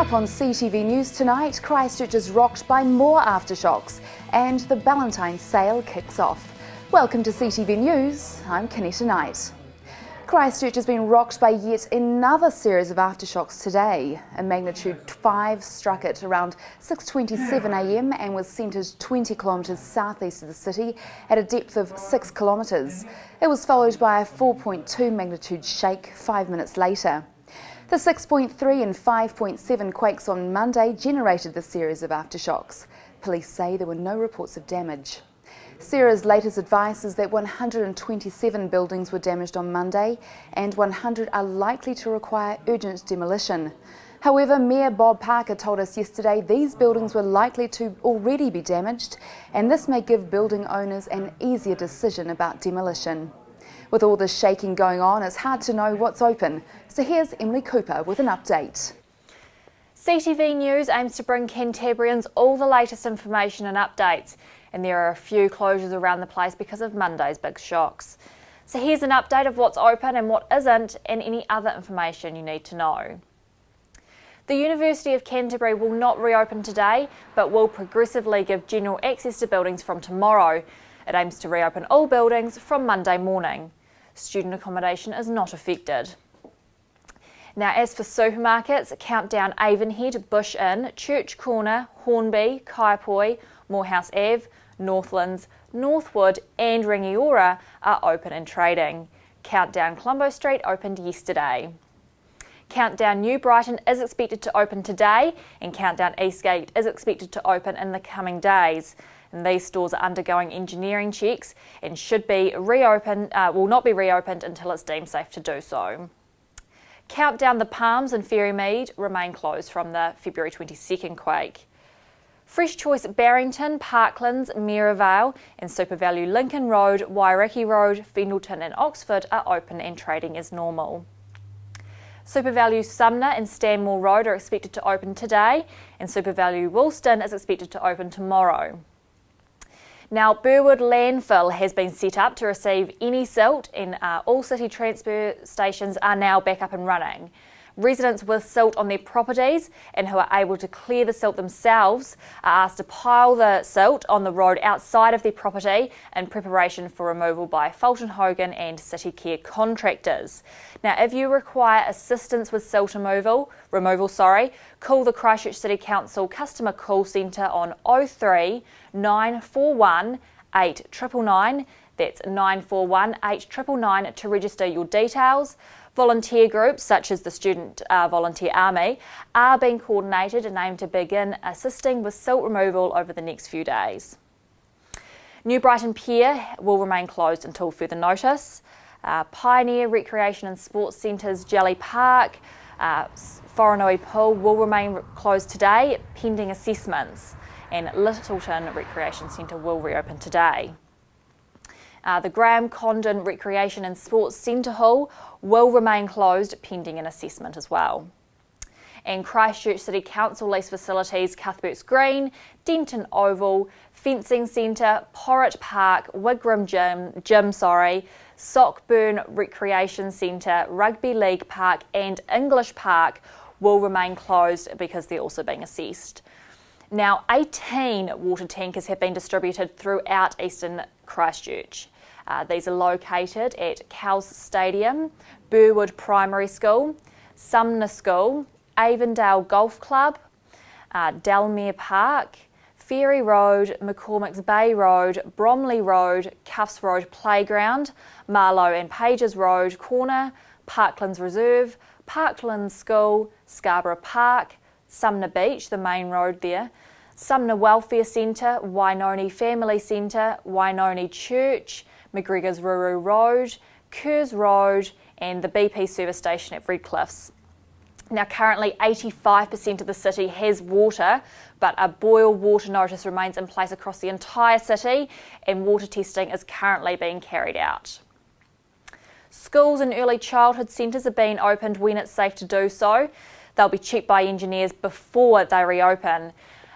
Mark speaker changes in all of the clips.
Speaker 1: Up on CTV News tonight, Christchurch is rocked by more aftershocks and the Valentine's sale kicks off. Welcome to CTV News, I'm Kaneta Knight. Christchurch has been rocked by yet another series of aftershocks today. A magnitude 5 struck it around 6:27 a.m. and was centred 20 kilometres southeast of the city at a depth of 6 kilometres. It was followed by a 4.2 magnitude shake 5 minutes later. The 6.3 and 5.7 quakes on Monday generated the series of aftershocks. Police say there were no reports of damage. Sarah's latest advice is that 127 buildings were damaged on Monday and 100 are likely to require urgent demolition. However, Mayor Bob Parker told us yesterday these buildings were likely to already be damaged and this may give building owners an easier decision about demolition. With all this shaking going on, it's hard to know what's open. So here's Emily Cooper with an update.
Speaker 2: CTV News aims to bring Canterburyans all the latest information and updates, and there are a few closures around the place because of Monday's big shocks. So here's an update of what's open and what isn't, and any other information you need to know. The University of Canterbury will not reopen today, but will progressively give general access to buildings from tomorrow. It aims to reopen all buildings from Monday morning. Student accommodation is not affected. Now, as for supermarkets, Countdown Avonhead, Bush Inn, Church Corner, Hornby, Kaiapoi, Morehouse Ave, Northlands, Northwood and Rangiora are open and trading. Countdown Colombo Street opened yesterday. Countdown New Brighton is expected to open today and Countdown Eastgate is expected to open in the coming days. And these stores are undergoing engineering checks and will not be reopened until it's deemed safe to do so. Countdown The Palms and Ferrymead remain closed from the February 22nd quake. Fresh Choice Barrington, Parklands, Maryvale and SuperValue Lincoln Road, Wairiki Road, Fendleton and Oxford are open and trading as normal. SuperValue Sumner and Stanmore Road are expected to open today and SuperValue Woolston is expected to open tomorrow. Now, Burwood Landfill has been set up to receive any silt and all city transfer stations are now back up and running. Residents with silt on their properties and who are able to clear the silt themselves are asked to pile the silt on the road outside of their property in preparation for removal by Fulton Hogan and City Care contractors. Now, if you require assistance with silt removal, call the Christchurch City Council Customer Call Centre on 03 941 8999. That's 941 8999 to register your details. Volunteer groups such as the Student Volunteer Army are being coordinated and aim to begin assisting with silt removal over the next few days. New Brighton Pier will remain closed until further notice. Pioneer Recreation and Sports Centres Jelly Park, Whoronui Pool will remain closed today pending assessments, and Littleton Recreation Centre will reopen today. The Graham Condon Recreation and Sports Centre Hall will remain closed pending an assessment as well. And Christchurch City Council lease facilities Cuthbert's Green, Denton Oval, Fencing Centre, Porritt Park, Wigram Gym, Sockburn Recreation Centre, Rugby League Park and English Park will remain closed because they're also being assessed. Now, 18 water tankers have been distributed throughout eastern Christchurch. These are located at Cowes Stadium, Burwood Primary School, Sumner School, Avondale Golf Club, Dalmere Park, Ferry Road, McCormick's Bay Road, Bromley Road, Cuffs Road Playground, Marlow and Pages Road Corner, Parklands Reserve, Parklands School, Scarborough Park, Sumner Beach, the main road there, Sumner Welfare Centre, Wainoni Family Centre, Wainoni Church, McGregor's Ruru Road, Kerrs Road and the BP service station at Redcliffs. Now, currently 85% of the city has water, but a boil water notice remains in place across the entire city and water testing is currently being carried out. Schools and early childhood centres are being opened when it's safe to do so. They'll be checked by engineers before they reopen.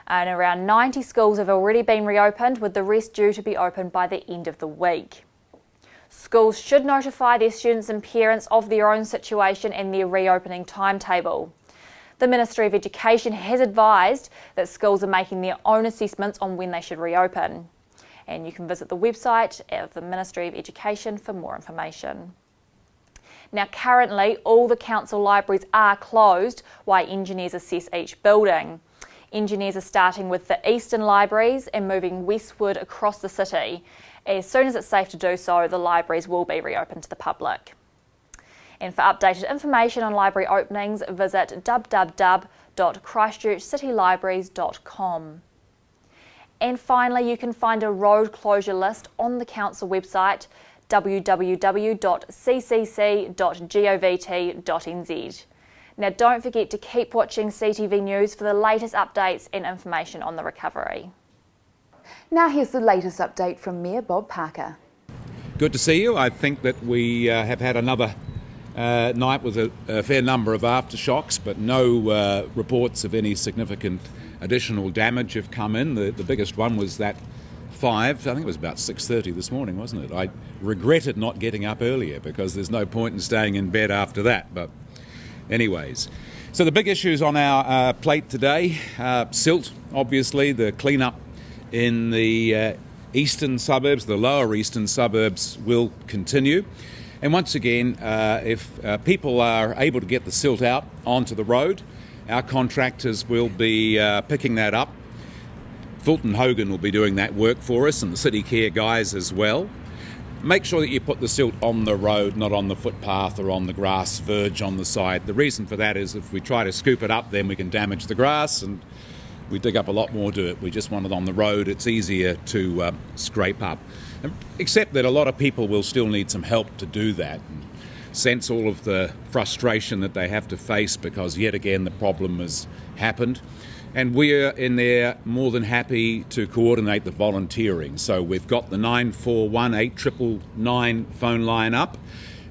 Speaker 2: And around 90 schools have already been reopened, with the rest due to be opened by the end of the week. Schools should notify their students and parents of their own situation and their reopening timetable. The Ministry of Education has advised that schools are making their own assessments on when they should reopen. And you can visit the website of the Ministry of Education for more information. Now, currently, all the council libraries are closed while engineers assess each building. Engineers are starting with the eastern libraries and moving westward across the city. As soon as it's safe to do so, the libraries will be reopened to the public. And for updated information on library openings, visit www.christchurchcitylibraries.com. And finally, you can find a road closure list on the council website www.ccc.govt.nz. Now, don't forget to keep watching CTV News for the latest updates and information on the recovery.
Speaker 1: Now here's the latest update from Mayor Bob Parker.
Speaker 3: Good to see you. I think that we have had another night with a fair number of aftershocks, but no reports of any significant additional damage have come in. The biggest one was that 5, I think it was about 6:30 this morning, wasn't it? I regretted not getting up earlier because there's no point in staying in bed after that. But anyways, so the big issues on our plate today, silt, obviously, the clean-up in the eastern suburbs, the lower eastern suburbs will continue. And once again, if people are able to get the silt out onto the road, our contractors will be picking that up. Fulton Hogan will be doing that work for us, and the City Care guys as well. Make sure that you put the silt on the road, not on the footpath or on the grass verge on the side. The reason for that is if we try to scoop it up, then we can damage the grass and we dig up a lot more dirt. We just want it on the road. It's easier to scrape up. Except that a lot of people will still need some help to do that. And sense all of the frustration that they have to face because yet again the problem has happened. And we're in there more than happy to coordinate the volunteering. So we've got the 9418 phone line up.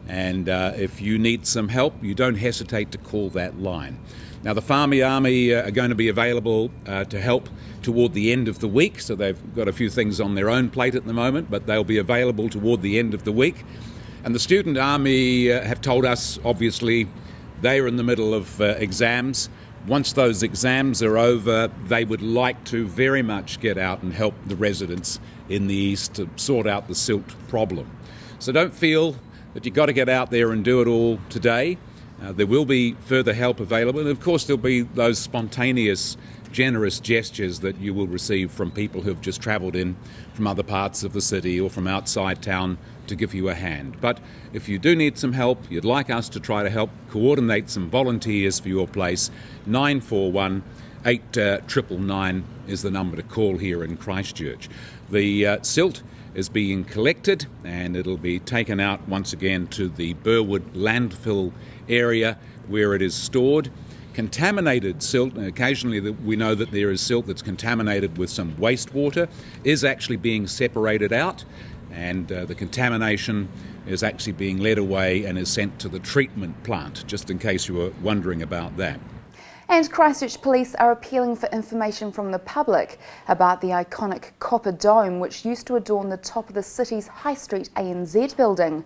Speaker 3: And if you need some help, you don't hesitate to call that line. Now, the Farmy Army are going to be available to help toward the end of the week. So they've got a few things on their own plate at the moment, but they'll be available toward the end of the week. And the Student Army have told us, obviously, they're in the middle of exams. Once those exams are over, they would like to very much get out and help the residents in the east to sort out the silt problem. So don't feel that you've got to get out there and do it all today. There will be further help available, and of course there'll be those spontaneous, generous gestures that you will receive from people who have just travelled in from other parts of the city or from outside town to give you a hand. But if you do need some help, you'd like us to try to help coordinate some volunteers for your place, 941 8999 is the number to call here in Christchurch. The silt is being collected and it'll be taken out once again to the Burwood landfill area where it is stored. Contaminated silt, and occasionally we know that there is silt that's contaminated with some wastewater, is actually being separated out, and the contamination is actually being led away and is sent to the treatment plant, just in case you were wondering about that.
Speaker 1: And Christchurch Police are appealing for information from the public about the iconic copper dome which used to adorn the top of the city's High Street ANZ building.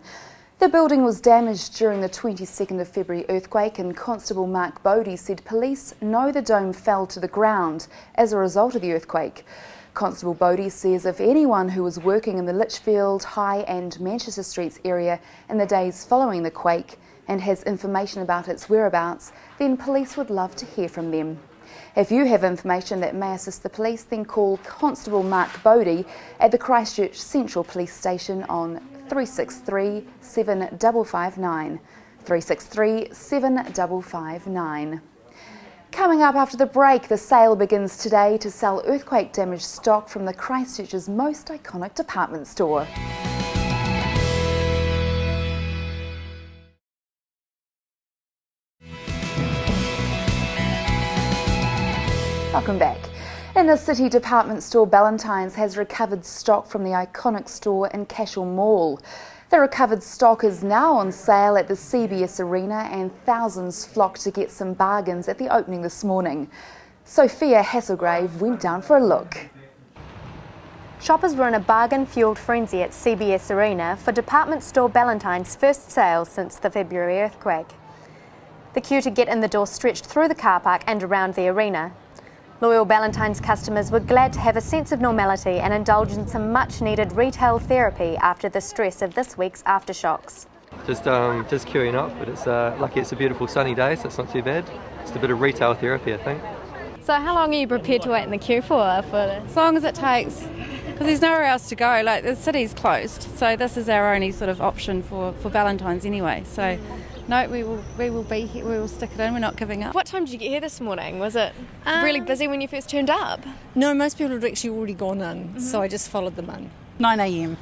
Speaker 1: The building was damaged during the 22nd of February earthquake, and Constable Mark Bodie said police know the dome fell to the ground as a result of the earthquake. Constable Bodie says if anyone who was working in the Litchfield, High and Manchester Streets area in the days following the quake and has information about its whereabouts, then police would love to hear from them. If you have information that may assist the police, then call Constable Mark Bodie at the Christchurch Central Police Station on 363 7559. 363 7559. Coming up after the break, the sale begins today to sell earthquake-damaged stock from the Christchurch's most iconic department store. Welcome back. In the city department store, Ballantyne's has recovered stock from the iconic store in Cashel Mall. The recovered stock is now on sale at the CBS Arena, and thousands flocked to get some bargains at the opening this morning. Sophia Hasselgrave went down for a look.
Speaker 4: Shoppers were in a bargain-fuelled frenzy at CBS Arena for department store Ballantyne's first sale since the February earthquake. The queue to get in the door stretched through the car park and around the arena. Loyal Ballantyne's customers were glad to have a sense of normality and indulge in some much-needed retail therapy after the stress of this week's aftershocks.
Speaker 5: Just queuing up, but it's lucky it's a beautiful sunny day, so it's not too bad. Just a bit of retail therapy, I think.
Speaker 6: So how long are you prepared to wait in the queue for this?
Speaker 7: As long as it takes, because there's nowhere else to go. Like, the city's closed, so this is our only sort of option for Ballantyne's anyway. So no, we will be here. We will stick it in. We're not giving up.
Speaker 6: What time did you get here this morning? Was it really busy when you first turned up?
Speaker 8: No, most people had actually already gone in, so I just followed them in.
Speaker 9: 9 a.m.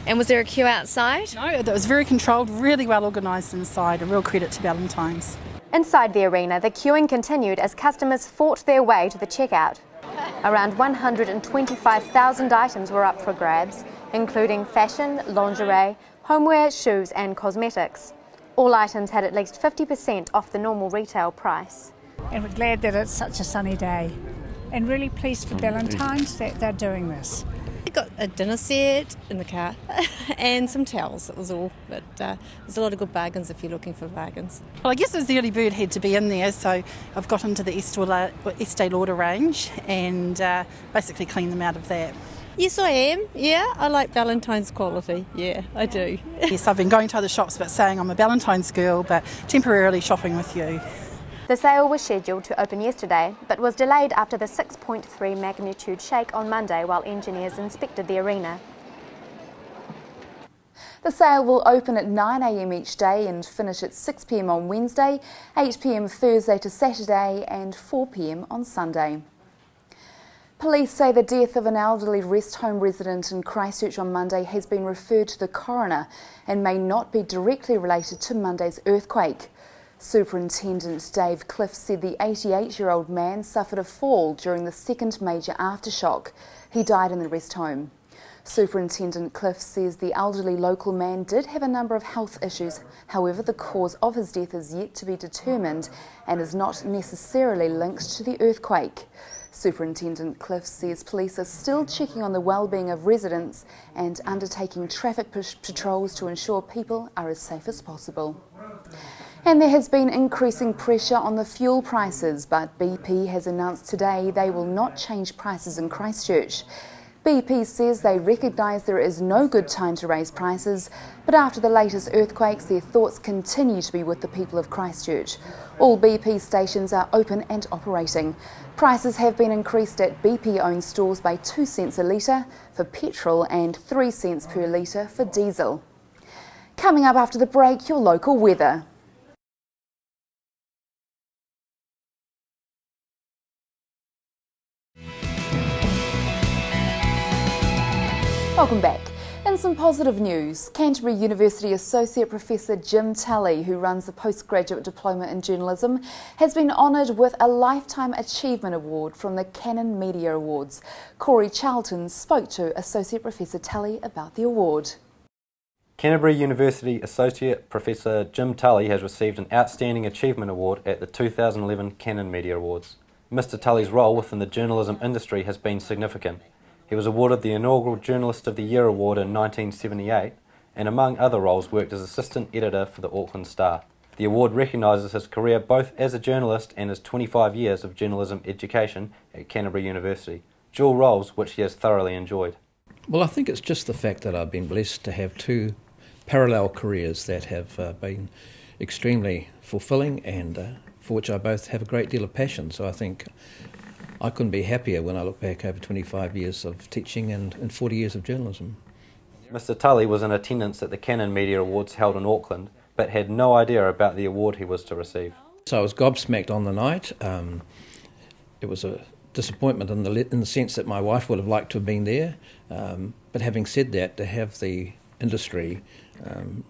Speaker 6: And was there a queue outside?
Speaker 9: No, it was very controlled, really well organised inside. A real credit to Ballantyne's.
Speaker 4: Inside the arena, the queuing continued as customers fought their way to the checkout. Around 125,000 items were up for grabs, including fashion, lingerie, homeware, shoes and cosmetics. All items had at least 50% off the normal retail price.
Speaker 10: And we're glad that it's such a sunny day and really pleased for Ballantyne's that they're doing this.
Speaker 8: I got a dinner set in the car and some towels, that was all. But there's a lot of good bargains if you're looking for bargains.
Speaker 9: Well, I guess it was the early bird had to be in there, so I've got into the Estee Lauder range and basically cleaned them out of that.
Speaker 8: Yes, I am. Yeah, I like Ballantyne's quality. Yeah, I do.
Speaker 9: Yes, I've been going to other shops but saying I'm a Ballantyne's girl, but temporarily shopping with you.
Speaker 4: The sale was scheduled to open yesterday, but was delayed after the 6.3 magnitude shake on Monday while engineers inspected the arena.
Speaker 1: The sale will open at 9 a.m. each day and finish at 6 p.m. on Wednesday, 8 p.m. Thursday to Saturday and 4 p.m. on Sunday. Police say the death of an elderly rest home resident in Christchurch on Monday has been referred to the coroner and may not be directly related to Monday's earthquake. Superintendent Dave Cliff said the 88-year-old man suffered a fall during the second major aftershock. He died in the rest home. Superintendent Cliff says the elderly local man did have a number of health issues. However, the cause of his death is yet to be determined and is not necessarily linked to the earthquake. Superintendent Cliff says police are still checking on the well-being of residents and undertaking traffic patrols to ensure people are as safe as possible. And there has been increasing pressure on the fuel prices, but BP has announced today they will not change prices in Christchurch. BP says they recognise there is no good time to raise prices, but after the latest earthquakes, their thoughts continue to be with the people of Christchurch. All BP stations are open and operating. Prices have been increased at BP-owned stores by 2 cents a litre for petrol and 3 cents per litre for diesel. Coming up after the break, your local weather. Welcome back. In some positive news, Canterbury University Associate Professor Jim Tully, who runs the Postgraduate Diploma in Journalism, has been honoured with a Lifetime Achievement Award from the Canon Media Awards. Corey Charlton spoke to Associate Professor Tully about the award.
Speaker 5: Canterbury University Associate Professor Jim Tully has received an Outstanding Achievement Award at the 2011 Canon Media Awards. Mr. Tully's role within the journalism industry has been significant. He was awarded the inaugural Journalist of the Year award in 1978 and among other roles worked as assistant editor for the Auckland Star. The award recognises his career both as a journalist and his 25 years of journalism education at Canterbury University, dual roles which he has thoroughly enjoyed.
Speaker 11: Well, I think it's just the fact that I've been blessed to have two parallel careers that have been extremely fulfilling and for which I both have a great deal of passion. So I think I couldn't be happier when I look back over 25 years of teaching and 40 years of journalism.
Speaker 5: Mr. Tully was in attendance at the Canon Media Awards held in Auckland, but had no idea about the award he was to receive.
Speaker 11: So I was gobsmacked on the night. It was a disappointment in the sense that my wife would have liked to have been there, but having said that, to have the industry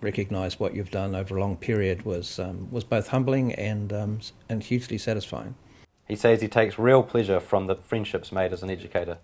Speaker 11: recognise what you've done over a long period was both humbling and hugely satisfying.
Speaker 5: He says he takes real pleasure from the friendships made as an educator.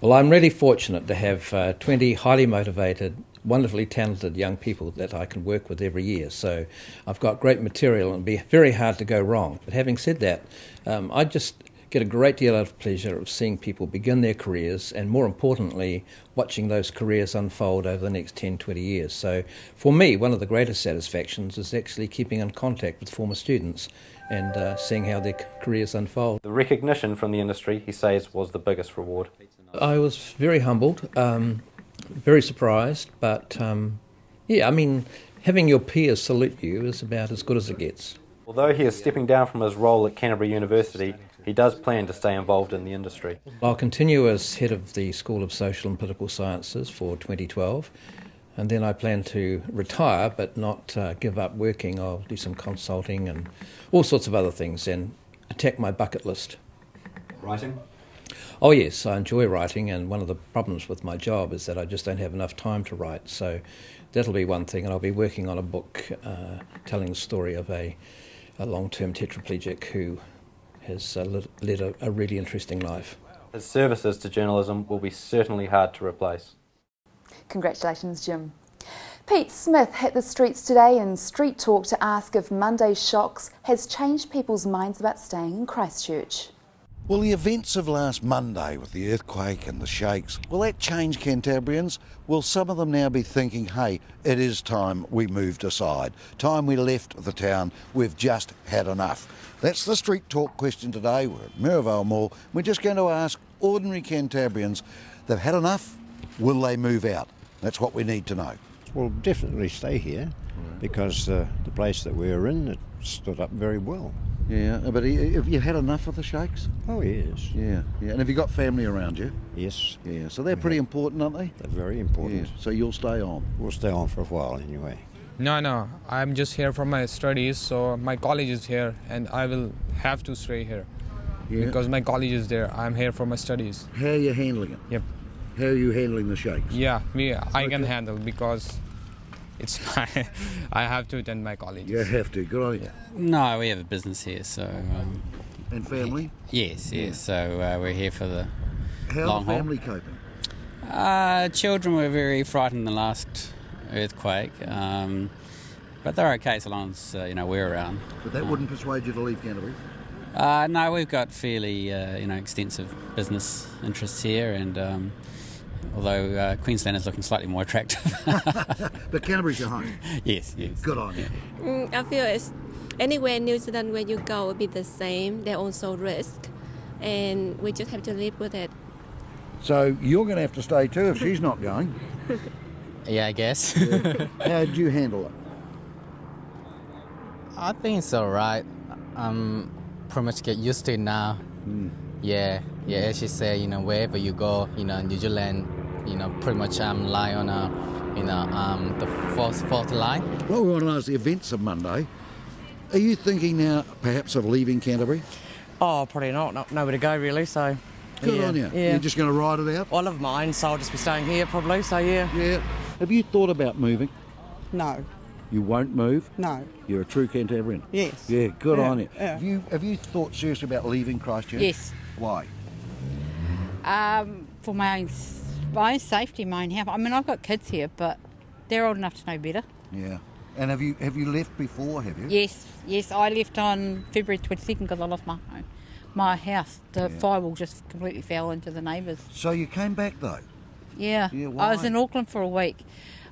Speaker 11: Well, I'm really fortunate to have 20 highly motivated, wonderfully talented young people that I can work with every year. So I've got great material and it'll be very hard to go wrong. But having said that, I just get a great deal of pleasure of seeing people begin their careers and, more importantly, watching those careers unfold over the next 10, 20 years. So for me, one of the greatest satisfactions is actually keeping in contact with former students and seeing how their careers unfold.
Speaker 5: The recognition from the industry, he says, was the biggest reward.
Speaker 11: I was very humbled, very surprised, but yeah, I mean, having your peers salute you is about as good as it gets.
Speaker 5: Although he is stepping down from his role at Canterbury University, he does plan to stay involved in the industry.
Speaker 11: I'll continue as head of the School of Social and Political Sciences for 2012, and then I plan to retire but not give up working. I'll do some consulting and all sorts of other things and attack my bucket list.
Speaker 5: Writing?
Speaker 11: Oh yes, I enjoy writing, and one of the problems with my job is that I just don't have enough time to write, so that'll be one thing, and I'll be working on a book telling the story of a long-term tetraplegic who has led a really interesting life.
Speaker 5: His services to journalism will be certainly hard to replace.
Speaker 1: Congratulations, Jim. Pete Smith hit the streets today in Street Talk to ask if Monday's shocks has changed people's minds about staying in Christchurch.
Speaker 12: Well, the events of last Monday with the earthquake and the shakes, will that change Cantabrians? Will some of them now be thinking, hey, it is time we moved aside, time we left the town, we've just had enough? That's the Street Talk question today. We're at Mirrorvale Mall. We're just going to ask ordinary Cantabrians, they've had enough, will they move out? That's what we need to know.
Speaker 13: We'll definitely stay here because the place that we're in, it stood up very well.
Speaker 12: Yeah, but have you had enough of the shakes?
Speaker 13: Oh, yes.
Speaker 12: Yeah. And have you got family around you?
Speaker 13: Yes.
Speaker 12: Yeah, so they're pretty important, aren't they?
Speaker 13: They're very important.
Speaker 12: Yeah. So you'll stay on?
Speaker 13: We'll stay on for a while anyway.
Speaker 14: No, I'm just here for my studies, so my college is here and I will have to stay here. Yeah. Because my college is there. I'm here for my studies.
Speaker 12: How are you handling it?
Speaker 14: Yep.
Speaker 12: How are you handling the shakes?
Speaker 14: Yeah, I can handle because it's I have to attend my college.
Speaker 12: You have to. Good on you.
Speaker 15: No, we have a business here, so.
Speaker 12: And family?
Speaker 15: Yes. So we're here for the
Speaker 12: long haul. How are the family coping?
Speaker 15: Children were very frightened in the last earthquake, but they're okay so long as we're around.
Speaker 12: But that wouldn't persuade you to leave Canterbury?
Speaker 15: No, we've got fairly extensive business interests here, and although Queensland is looking slightly more attractive.
Speaker 12: But Canterbury's your home?
Speaker 15: Yes.
Speaker 12: Good on you.
Speaker 16: I feel it's anywhere in New Zealand where you go will be the same. They're also risk, and we just have to live with it.
Speaker 12: So you're going to have to stay too if she's not going.
Speaker 15: Yeah, I guess.
Speaker 12: Yeah. How did you handle it?
Speaker 15: I think it's all right. Pretty much get used to it now. Yeah, as you say, wherever you go, New Zealand, pretty much lie on the fourth line.
Speaker 12: Well, we want to ask the events of Monday. Are you thinking now perhaps of leaving Canterbury?
Speaker 17: Oh, probably not. Nowhere to go really, so.
Speaker 12: Good on you.
Speaker 17: Yeah.
Speaker 12: You're just going to ride it out?
Speaker 17: Well, I love mine, so I'll just be staying here probably, so yeah.
Speaker 12: Yeah. Have you thought about moving?
Speaker 17: No.
Speaker 12: You won't move?
Speaker 17: No.
Speaker 12: You're a true Cantabrian?
Speaker 17: Yes.
Speaker 12: Yeah, good on you.
Speaker 17: Yeah.
Speaker 12: Have you thought seriously about leaving Christchurch?
Speaker 18: Yes.
Speaker 12: Why?
Speaker 18: For my own safety, my own health. I mean, I've got kids here, but they're old enough to know better.
Speaker 12: Yeah. And have you left before, have you?
Speaker 18: Yes. I left on February 22nd because I lost my home. My house, the firewall just completely fell into the neighbours.
Speaker 12: So you came back though?
Speaker 18: Yeah.
Speaker 12: Why?
Speaker 18: I was in Auckland for a week.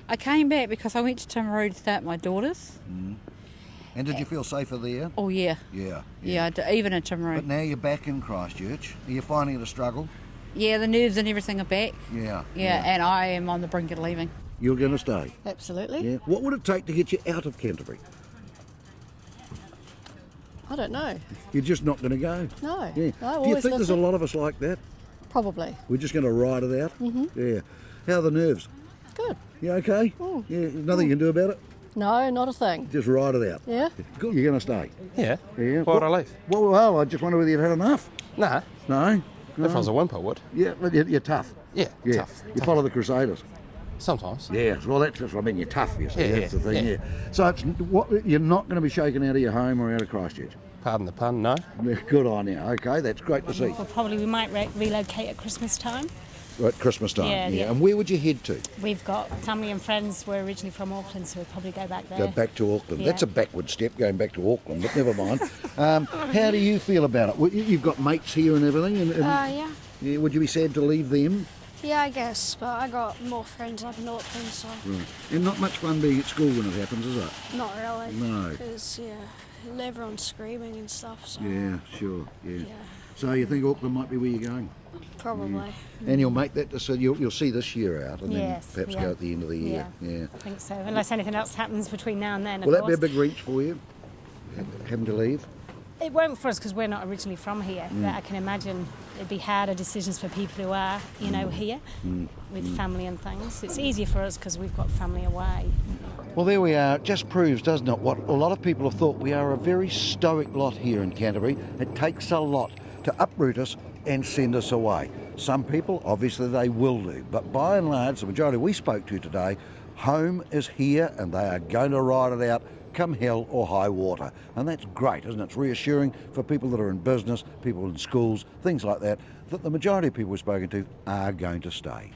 Speaker 18: I came back because I went to Timaru to stay at my daughter's.
Speaker 12: And did you feel safer there?
Speaker 18: Oh, yeah.
Speaker 12: Yeah.
Speaker 18: Yeah, even in Timaru.
Speaker 12: But now you're back in Christchurch. Are you finding it a struggle?
Speaker 18: Yeah, the nerves and everything are back.
Speaker 12: Yeah.
Speaker 18: And I am on the brink of leaving.
Speaker 12: You're going to stay?
Speaker 16: Absolutely.
Speaker 12: Yeah. What would it take to get you out of Canterbury?
Speaker 16: I don't know.
Speaker 12: You're just not going to go?
Speaker 16: No.
Speaker 12: Yeah.
Speaker 16: No,
Speaker 12: do you think there's a lot of us like that?
Speaker 16: Probably.
Speaker 12: We're just going to ride it out? Yeah. How are the nerves?
Speaker 16: Good.
Speaker 12: You okay? Yeah. Nothing you can do about it?
Speaker 16: No, not a thing.
Speaker 12: Just ride it out?
Speaker 16: Yeah.
Speaker 12: Good. You're going to stay?
Speaker 19: Yeah.
Speaker 12: Yeah.
Speaker 19: Why would I leave?
Speaker 12: Well, I just wonder whether you'd had enough.
Speaker 19: Nah.
Speaker 12: No?
Speaker 19: If I was a wimp, I would.
Speaker 12: Yeah, but you're tough.
Speaker 19: Yeah, tough.
Speaker 12: You follow the Crusaders.
Speaker 19: Sometimes.
Speaker 12: Yeah, well, that's just what I mean. You're tough, you see.
Speaker 19: Yeah,
Speaker 12: that's the thing, yeah. So you're not going to be shaken out of your home or out of Christchurch?
Speaker 19: Pardon the pun, no.
Speaker 12: Good on you. Okay, that's great to see.
Speaker 20: Well, probably we might relocate at Christmas time.
Speaker 12: Right, Christmas time.
Speaker 20: Yeah.
Speaker 12: And where would you head to?
Speaker 20: We've got family and friends. We're originally from Auckland, so we'd probably go back there.
Speaker 12: Go back to Auckland.
Speaker 20: Yeah.
Speaker 12: That's a backward step, going back to Auckland, but never mind. How do you feel about it? Well, you've got mates here and everything.
Speaker 21: Yeah.
Speaker 12: Yeah. Would you be sad to leave them?
Speaker 21: Yeah, I guess, but I got more friends up in Auckland, so...
Speaker 12: Right. And not much fun being at school when it happens, is it?
Speaker 21: Not really.
Speaker 12: No.
Speaker 21: Because, everyone's screaming and stuff, so...
Speaker 12: Yeah, sure, yeah. So you think Auckland might be where you're going?
Speaker 21: Probably.
Speaker 12: Yeah. And you'll make that decision, you'll see this year out and
Speaker 20: Yes,
Speaker 12: then perhaps go at the end of the year. Yeah.
Speaker 20: I think so, unless anything else happens between now and then,
Speaker 12: Will that be a big reach for you, having to leave?
Speaker 20: It won't for us because we're not originally from here, but I can imagine it'd be harder decisions for people who are, here with family and things. It's easier for us because we've got family away.
Speaker 12: Well, there we are. It just proves, doesn't it, what a lot of people have thought. We are a very stoic lot here in Canterbury. It takes a lot to uproot us and send us away. Some people, obviously, they will do. But by and large, the majority we spoke to today, home is here and they are going to ride it out come hell or high water. And that's great, isn't it? It's reassuring for people that are in business, people in schools, things like that, that the majority of people we've spoken to are going to stay.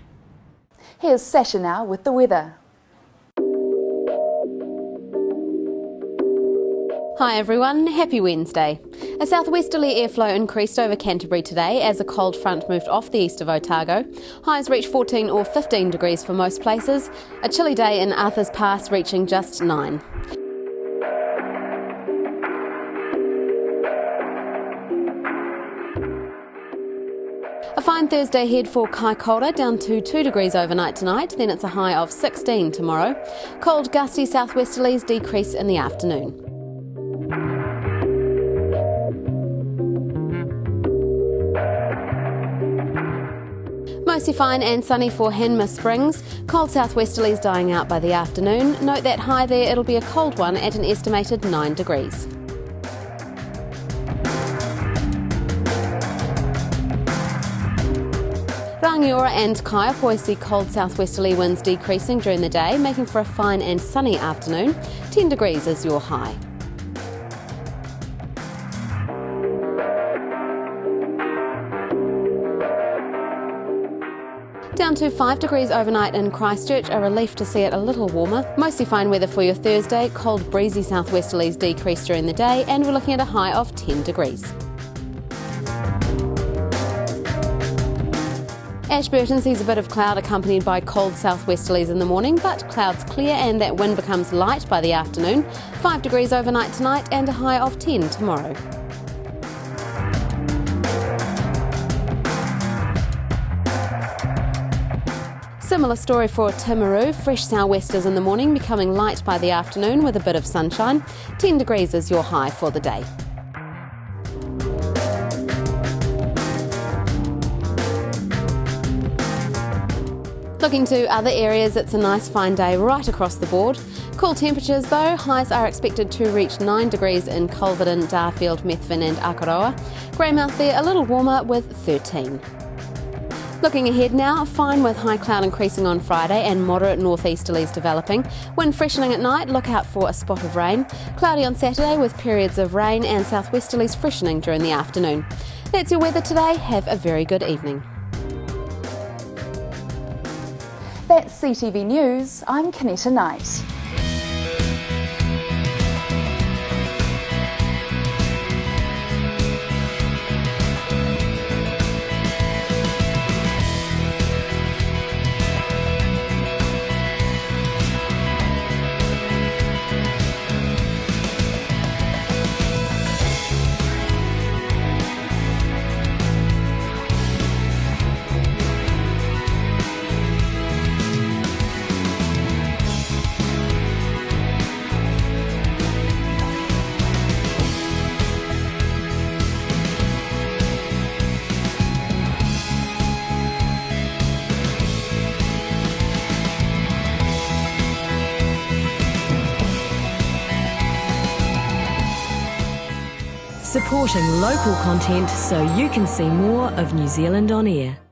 Speaker 1: Here's Sasha now with the weather.
Speaker 4: Hi everyone, happy Wednesday. A southwesterly airflow increased over Canterbury today as a cold front moved off the east of Otago. Highs reached 14 or 15 degrees for most places. A chilly day in Arthur's Pass reaching just 9. A fine Thursday ahead for Kaikoura, down to 2 degrees overnight tonight, then it's a high of 16 tomorrow. Cold gusty southwesterlies decrease in the afternoon. Mostly fine and sunny for Henma Springs. Cold southwesterlies dying out by the afternoon. Note that high there, it'll be a cold one at an estimated 9 degrees. Rangiora and Kaiapoi see cold southwesterly winds decreasing during the day, making for a fine and sunny afternoon. 10 degrees is your high. Down to 5 degrees overnight in Christchurch, a relief to see it a little warmer. Mostly fine weather for your Thursday. Cold breezy southwesterlies decrease during the day, and we're looking at a high of 10 degrees. Ashburton sees a bit of cloud accompanied by cold southwesterlies in the morning, but clouds clear and that wind becomes light by the afternoon. 5 degrees overnight tonight and a high of 10 tomorrow. Similar story for Timaru. Fresh sou'westers in the morning, becoming light by the afternoon with a bit of sunshine. 10 degrees is your high for the day. Looking to other areas, it's a nice fine day right across the board. Cool temperatures though, highs are expected to reach 9 degrees in Culverden, Darfield, Methven and Akaroa. Greymouth there a little warmer with 13. Looking ahead now, fine with high cloud increasing on Friday and moderate northeasterlies developing. Wind freshening at night, look out for a spot of rain. Cloudy on Saturday with periods of rain and southwesterlies freshening during the afternoon. That's your weather today. Have a very good evening.
Speaker 1: That's CTV News. I'm Canetta Knight.
Speaker 22: Supporting local content so you can see more of New Zealand on air.